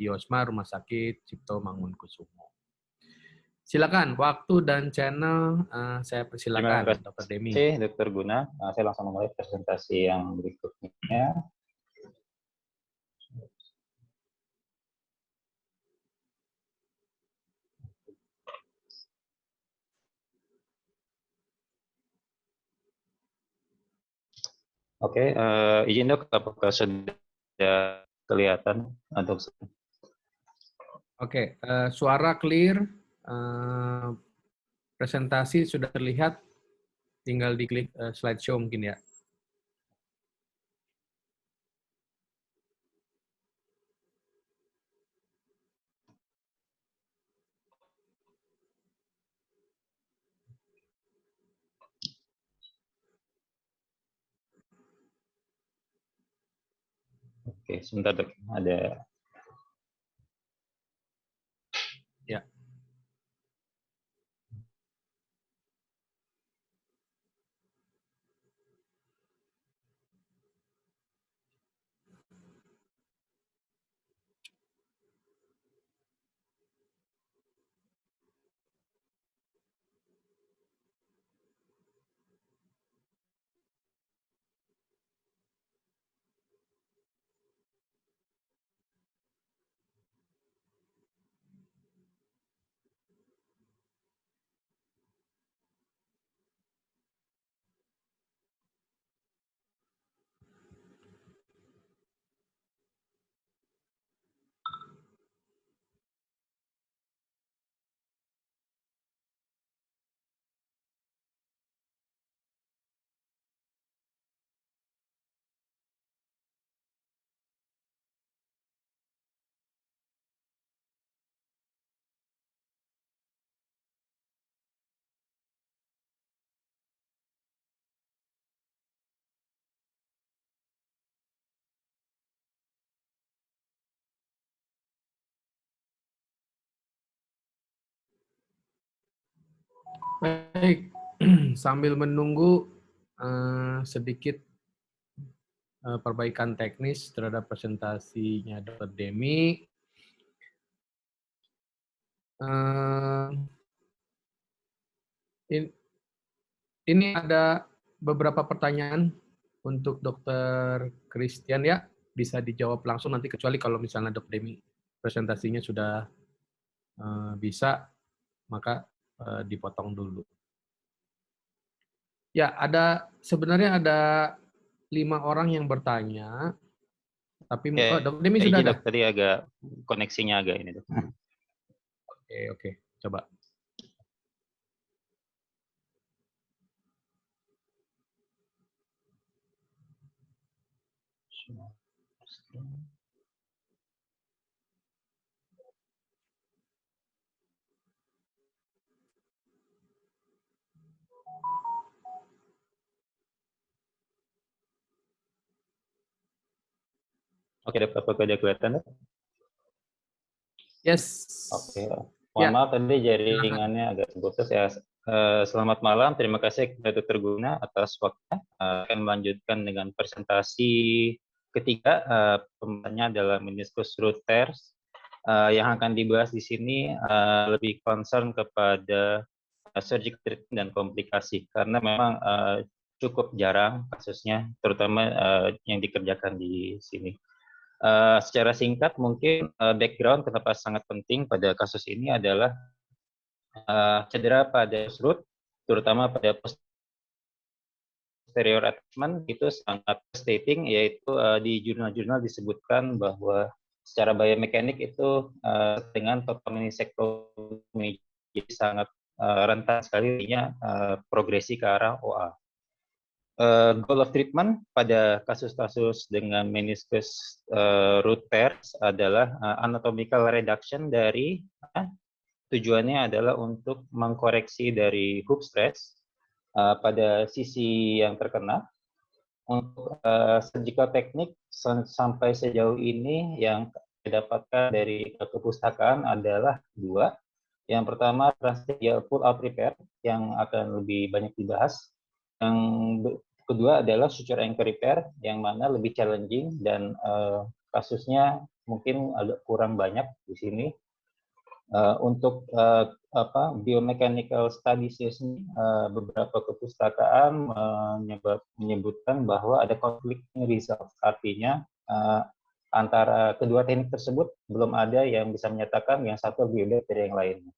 IOSMA Rumah Sakit Cipto Mangunkusumo. Silakan, waktu dan channel saya persilakan, Dr. Demi. Terima kasih, Dr. Guna. Saya langsung memulai presentasi yang berikutnya. Oke, izin dok, apakah sudah kelihatan untuk? Oke, suara clear, presentasi sudah terlihat, tinggal diklik slideshow mungkin ya. Oke, sebentar dok, ada. Ya. Baik, sambil menunggu sedikit perbaikan teknis terhadap presentasinya Dr. Demi. Ini ada beberapa pertanyaan untuk Dr. Christian ya, bisa dijawab langsung nanti kecuali kalau misalnya Dr. Demi presentasinya sudah bisa, maka dipotong dulu. Ya, sebenarnya ada 5 orang yang bertanya, tapi Dr. Demi sudah ada. Dok, tadi agak koneksinya agak ini, Dok. Oke, coba. Oke, Dok, apakah udah kelihatan, Dok? Yes. Oke, mohon maaf tadi jaringannya agak terputus ya. Selamat malam, terima kasih kepada Dr. Guna atas waktunya. Akan melanjutkan dengan presentasi ketiga, pembahasannya adalah meniscus root tears. Yang akan dibahas di sini lebih concern kepada surgical treatment dan komplikasi, karena memang cukup jarang kasusnya, terutama yang dikerjakan di sini. Secara singkat mungkin background kenapa sangat penting pada kasus ini adalah cedera pada root, terutama pada posterior attachment itu sangat stating, yaitu di jurnal-jurnal disebutkan bahwa secara biomekanik itu dengan total meniscectomy jadi sangat rentan sekali progresi ke arah OA. Goal of treatment pada kasus-kasus dengan meniscus root tears adalah anatomical reduction dari tujuannya adalah untuk mengkoreksi dari hook stress pada sisi yang terkena. Untuk surgical teknik sampai sejauh ini yang didapatkan dari kepustakaan adalah 2. Yang pertama transcapital pull out repair yang akan lebih banyak dibahas. Yang kedua adalah suture anchor repair yang mana lebih challenging dan kasusnya mungkin agak kurang banyak di sini. Untuk biomechanical studies beberapa kepustakaan menyebutkan bahwa ada conflicting results, artinya antara kedua teknik tersebut belum ada yang bisa menyatakan yang satu lebih baik dari yang lainnya,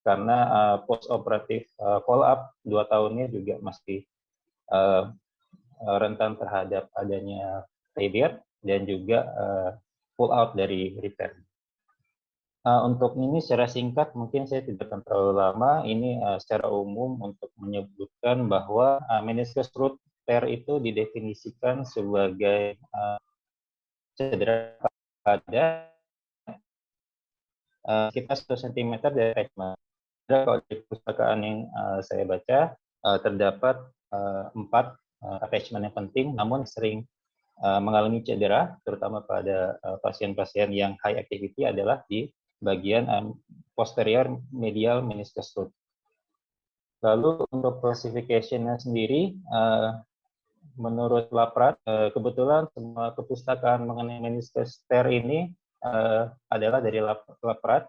karena post operative follow up 2 tahunnya juga masih rentan terhadap adanya failure dan juga pull out dari repair. Untuk ini secara singkat mungkin saya tidak akan terlalu lama. Ini secara umum untuk menyebutkan bahwa meniscus root tear itu didefinisikan sebagai cedera pada sekitar 1 cm dari attachment. Kalau di pustakaan yang saya baca terdapat 4 attachment yang penting, namun sering mengalami cedera, terutama pada pasien-pasien yang high activity adalah di bagian posterior medial meniscus root. Lalu untuk classification-nya sendiri, menurut Laprade, kebetulan semua kepustakaan mengenai meniscus tear ini adalah dari Laprade.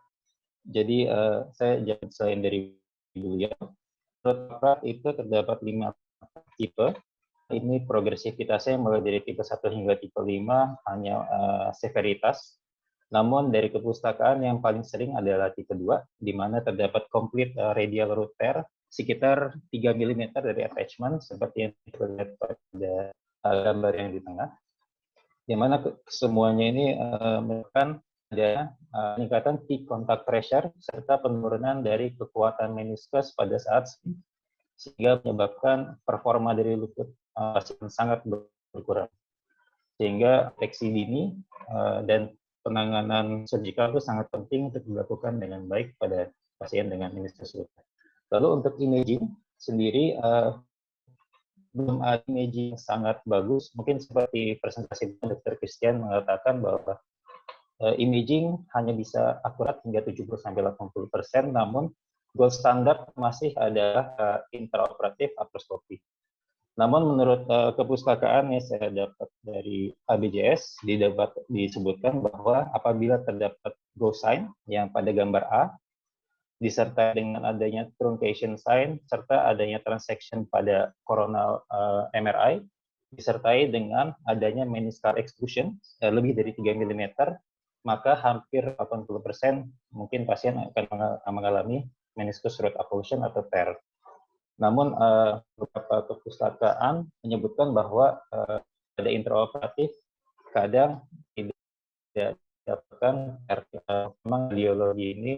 Jadi saya jangan selain dari beliau. Menurut Laprade itu terdapat 5 tipe. Ini progresivitasnya mulai dari tipe 1 hingga tipe 5, hanya severitas. Namun dari kepustakaan yang paling sering adalah tipe 2, di mana terdapat complete radial root tear sekitar 3 mm dari attachment, seperti yang terlihat pada gambar yang di tengah. Di mana semuanya ini menyebabkan ada peningkatan peak contact pressure serta penurunan dari kekuatan meniskus pada saat swing, sehingga menyebabkan performa dari lutut pasien sangat berkurang. Sehingga deteksi dini dan penanganan surgical itu sangat penting untuk dilakukan dengan baik pada pasien dengan meniscus root tear. Lalu untuk imaging sendiri belum ada imaging sangat bagus. Mungkin seperti presentasi Dr. Christian mengatakan bahwa imaging hanya bisa akurat hingga 70-80%, namun gold standard masih adalah intraoperatif artroskopi. Namun menurut kepustakaan yang saya dapat dari ABJS disebutkan bahwa apabila terdapat ghost sign yang pada gambar A disertai dengan adanya truncation sign serta adanya transection pada coronal MRI disertai dengan adanya meniscal exclusion lebih dari 3 mm, maka hampir 80% mungkin pasien akan mengalami meniscus root avulsion atau tear. Namun beberapa kepustakaan menyebutkan bahwa pada intraoperatif kadang tidak didapatkan memang radiologi ini